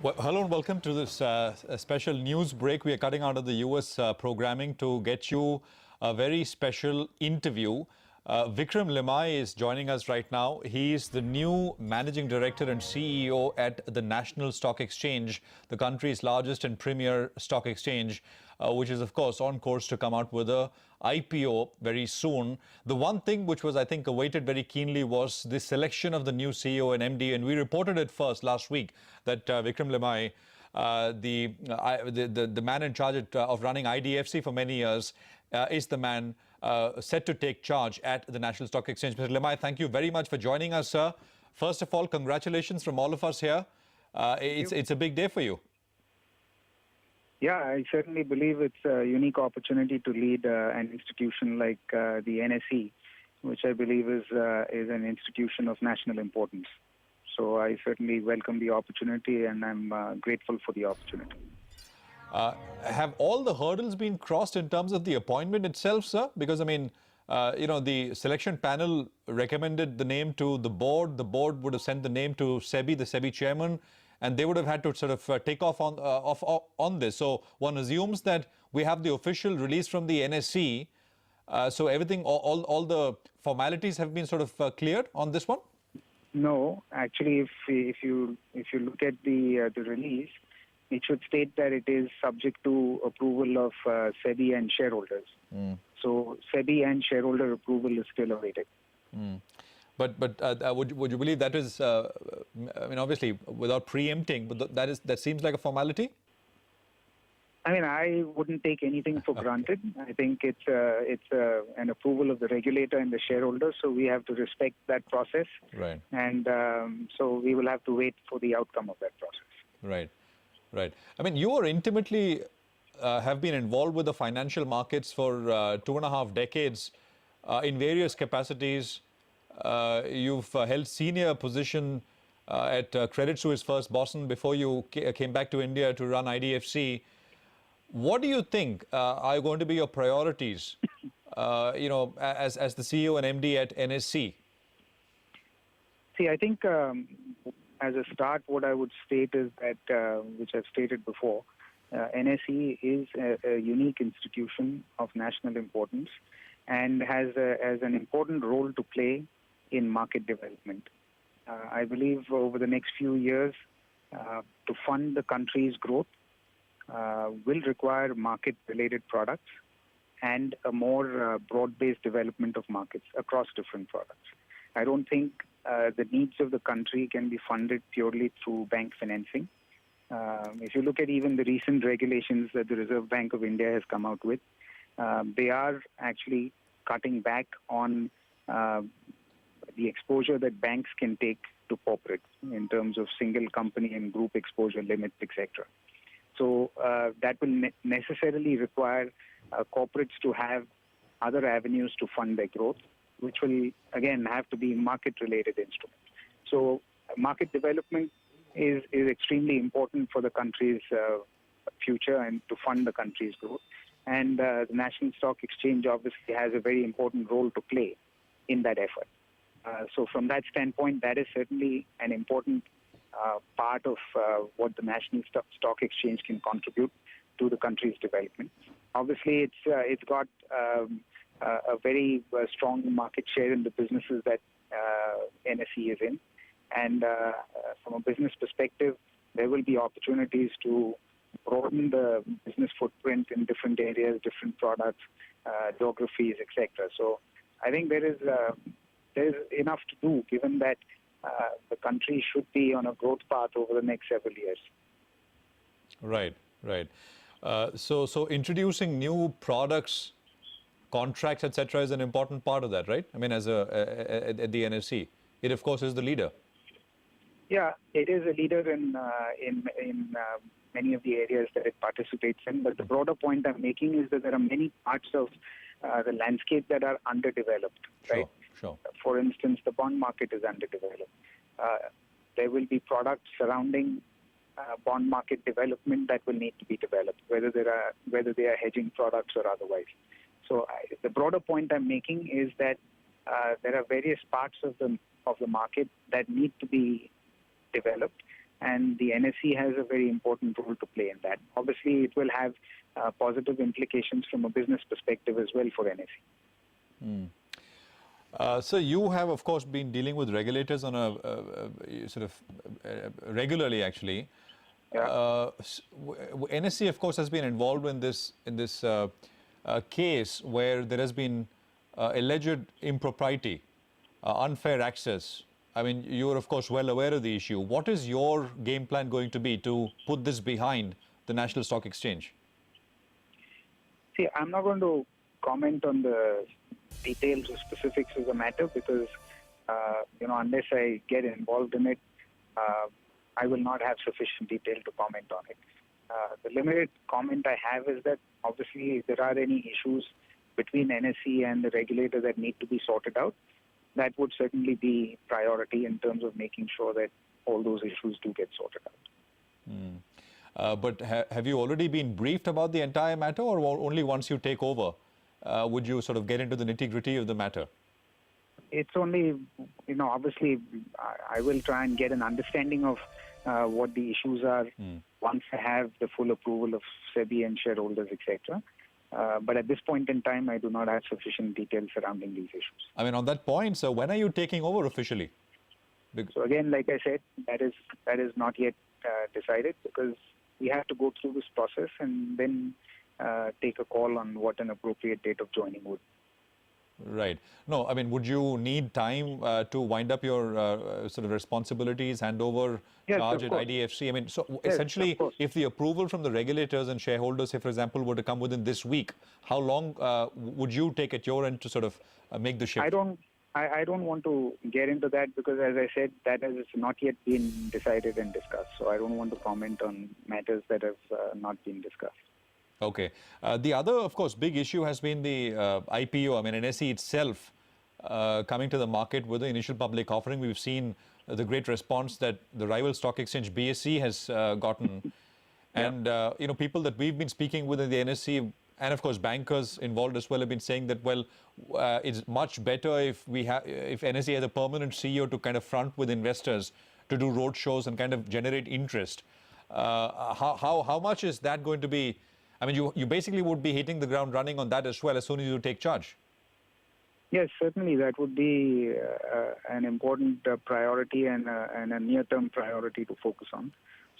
Well, hello and welcome to this special news break. We are cutting out of the US programming to get you a very special interview. Vikram Limaye is joining us right now. He is the new Managing Director and CEO at the National Stock Exchange, the country's largest and premier stock exchange, which is, of course, on course to come out with a IPO very soon. The one thing which was, I think, awaited very keenly was the selection of the new CEO and MD, and we reported it first last week that Vikram Limaye, the man in charge of running IDFC for many years, is the man set to take charge at the National Stock Exchange. Mr. Limaye, thank you very much for joining us, sir. First of all, congratulations from all of us here. It's a big day for you. Yeah, I certainly believe it's a unique opportunity to lead an institution like the NSE, which I believe is an institution of national importance. So I certainly welcome the opportunity, and I'm grateful for the opportunity. Have all the hurdles been crossed in terms of the appointment itself, sir? Because, I mean, the selection panel recommended the name to the board. The board would have sent the name to SEBI, the SEBI chairman, and they would have had to sort of take off on this. So one assumes that we have the official release from the NSE. So everything, all the formalities have been sort of cleared on this one? No, actually, if you look at the release, it should state that it is subject to approval of SEBI and shareholders. So SEBI and shareholder approval is still awaited. But would you believe that is, I mean, obviously, without preempting, but that seems like a formality? I mean, I wouldn't take anything for granted. I think it's an approval of the regulator and the shareholders, so we have to respect that process. Right. And so we will have to wait for the outcome of that process. Right, right. I mean, you are intimately have been involved with the financial markets for 2.5 decades in various capacities. You've held senior position at Credit Suisse First Boston before you came back to India to run IDFC. What do you think are going to be your priorities, as the CEO and MD at NSE? See, I think as a start, what I would state is that, which I've stated before, NSE is a unique institution of national importance and has an important role to play in market development. I believe over the next few years, to fund the country's growth, will require market-related products and a more broad-based development of markets across different products. I don't think the needs of the country can be funded purely through bank financing. If you look at even the recent regulations that the Reserve Bank of India has come out with, they are actually cutting back on the exposure that banks can take to corporates in terms of single company and group exposure limits, etc. So that will necessarily require corporates to have other avenues to fund their growth, which will, again, have to be market-related instruments. So market development is extremely important for the country's future and to fund the country's growth. And the National Stock Exchange obviously has a very important role to play in that effort. So from that standpoint, that is certainly an important part of what the National Stock Exchange can contribute to the country's development. Obviously, it's got a very strong market share in the businesses that NSE is in. And from a business perspective, there will be opportunities to broaden the business footprint in different areas, different products, geographies, etc. So I think there is enough to do, given that the country should be on a growth path over the next several years. Right, right. So introducing new products, contracts, etc., is an important part of that, right? I mean, at the NSE, it of course is the leader. Yeah, it is a leader in many of the areas that it participates in. But the broader point I'm making is that there are many parts of the landscape that are underdeveloped, right? Sure. For instance, the bond market is underdeveloped. There will be products surrounding bond market development that will need to be developed, whether they are hedging products or otherwise. So the broader point I'm making is that there are various parts of the market that need to be developed, and the NSE has a very important role to play in that. Obviously, it will have positive implications from a business perspective as well for NSE. So you have, of course, been dealing with regulators on a regularly, actually. Yeah. NSE, of course, has been involved in this case where there has been alleged impropriety, unfair access. I mean, you're, of course, well aware of the issue. What is your game plan going to be to put this behind the National Stock Exchange? See, I'm not going to comment on the details or specifics of the matter because, unless I get involved in it, I will not have sufficient detail to comment on it. The limited comment I have is that obviously if there are any issues between NSE and the regulator that need to be sorted out, that would certainly be priority in terms of making sure that all those issues do get sorted out. But have you already been briefed about the entire matter, or only once you take over would you sort of get into the nitty-gritty of the matter? It's only, obviously I will try and get an understanding of what the issues are once I have the full approval of SEBI and shareholders, etc. But at this point in time, I do not have sufficient details surrounding these issues. I mean, on that point, so when are you taking over officially? So again, like I said, that is not yet decided because we have to go through this process and then take a call on what an appropriate date of joining would. Right. No, I mean, would you need time to wind up your sort of responsibilities, hand over charge at IDFC? I mean, so yes, essentially, if the approval from the regulators and shareholders, say, for example, were to come within this week, how long would you take at your end to sort of make the shift? I don't want to get into that because, as I said, that has not yet been decided and discussed. So I don't want to comment on matters that have not been discussed. Okay. The other, of course, big issue has been the IPO. I mean, NSE itself coming to the market with the initial public offering. We've seen the great response that the rival stock exchange BSE has gotten. And, people that we've been speaking with in the NSE, and of course, bankers involved as well, have been saying that, well, it's much better if NSE has a permanent CEO to kind of front with investors to do road shows and kind of generate interest. How much is that going to be? I mean, you basically would be hitting the ground running on that as well as soon as you take charge. Yes, certainly that would be an important priority and a near-term priority to focus on.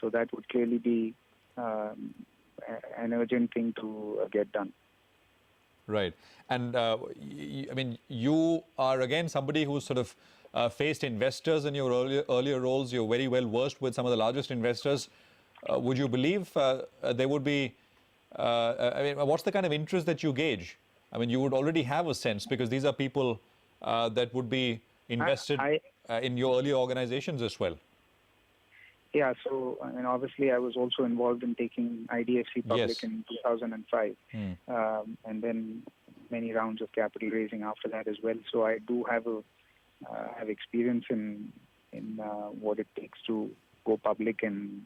So that would clearly be an urgent thing to get done. Right. And, I mean, you are, again, somebody who's sort of faced investors in your earlier roles. You're very well versed with some of the largest investors. Would you believe there would be... I mean, what's the kind of interest that you gauge? I mean, you would already have a sense because these are people that would be invested in your earlier organizations as well. Yeah, so obviously I was also involved in taking IDFC public in 2005, and then many rounds of capital raising after that as well. So I do have have experience in what it takes to go public and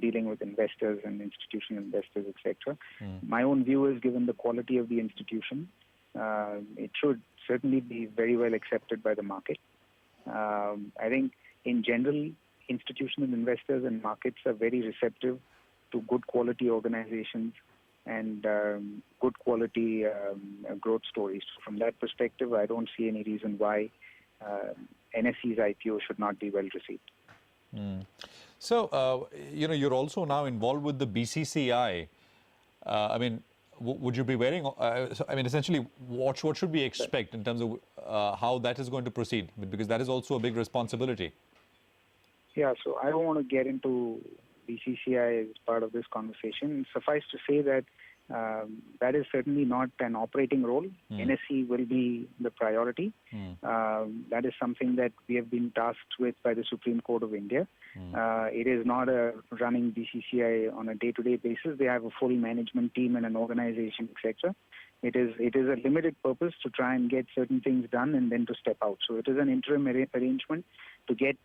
dealing with investors and institutional investors, etc. My own view is, given the quality of the institution, it should certainly be very well accepted by the market. I think, in general, institutional investors and markets are very receptive to good quality organizations and good quality growth stories. From that perspective, I don't see any reason why NSE's IPO should not be well received. So, you're also now involved with the BCCI. I mean, would you be wearing, I mean, essentially, what should we expect in terms of how that is going to proceed? Because that is also a big responsibility. Yeah, so I don't want to get into BCCI as part of this conversation. Suffice to say that that is certainly not an operating role. NSE will be the priority. That is something that we have been tasked with by the Supreme Court of India. It is not running BCCI on a day-to-day basis. They have a full management team and an organization, etc. It is a limited purpose to try and get certain things done and then to step out. So it is an interim arrangement to get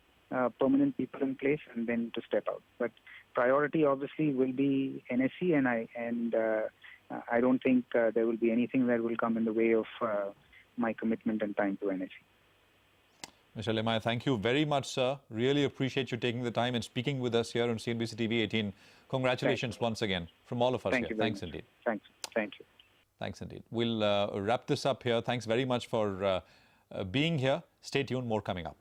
permanent people in place and then to step out. But priority obviously will be NSE, and I don't think there will be anything that will come in the way of my commitment and time to NSE. Mr. Limaye, thank you very much, sir. Really appreciate you taking the time and speaking with us here on CNBC TV 18. Congratulations once again from all of us here. Thanks indeed. Thanks. Thank you. Thanks indeed. We'll wrap this up here. Thanks very much for being here. Stay tuned. More coming up.